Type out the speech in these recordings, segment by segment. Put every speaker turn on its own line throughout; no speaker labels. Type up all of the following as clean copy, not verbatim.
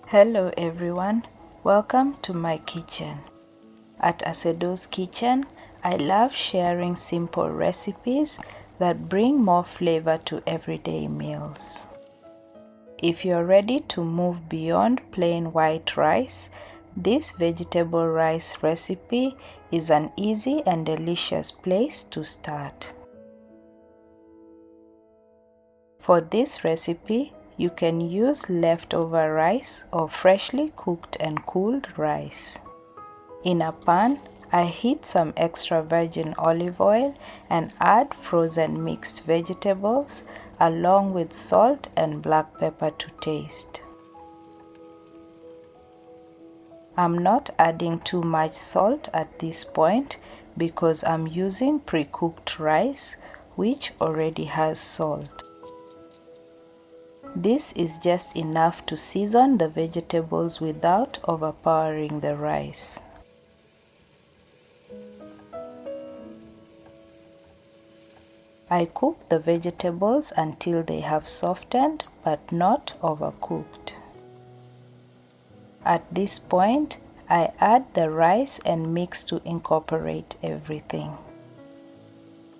Hello everyone, welcome to my kitchen. At asedoskitchen, I love sharing simple recipes that bring more flavor to everyday meals. If you're ready to move beyond plain white rice, this vegetable rice recipe is an easy and delicious place to start. For this recipe, you can use leftover rice or freshly cooked and cooled rice. In a pan, I heat some extra virgin olive oil and add frozen mixed vegetables along with salt and black pepper to taste. I'm not adding too much salt at this point because I'm using pre-cooked rice which already has salt. This is just enough to season the vegetables without overpowering the rice. I cook the vegetables until they have softened but not overcooked. At this point, I add the rice and mix to incorporate everything.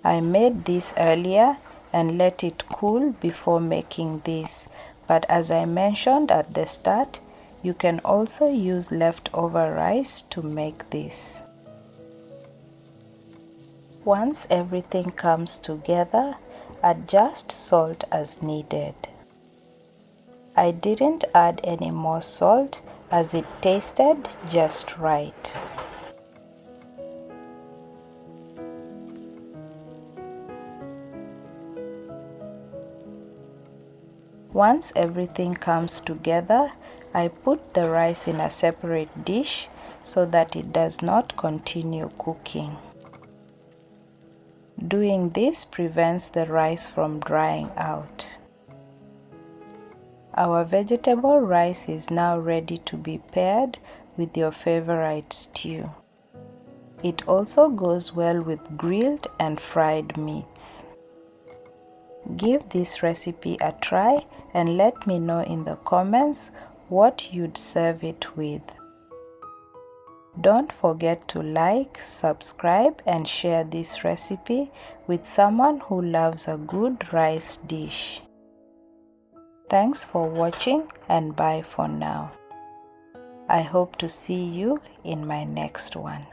I made this earlier and let it cool before making this, but as I mentioned at the start, you can also use leftover rice to make this. Once everything comes together, adjust salt as needed. I didn't add any more salt as it tasted just right. Once everything comes together, I put the rice in a separate dish so that it does not continue cooking. Doing this prevents the rice from drying out. Our vegetable rice is now ready to be paired with your favorite stew. It also goes well with grilled and fried meats. Give this recipe a try and let me know in the comments what you'd serve it with. Don't forget to like, subscribe and share this recipe with someone who loves a good rice dish. Thanks for watching and bye for now. I hope to see you in my next one.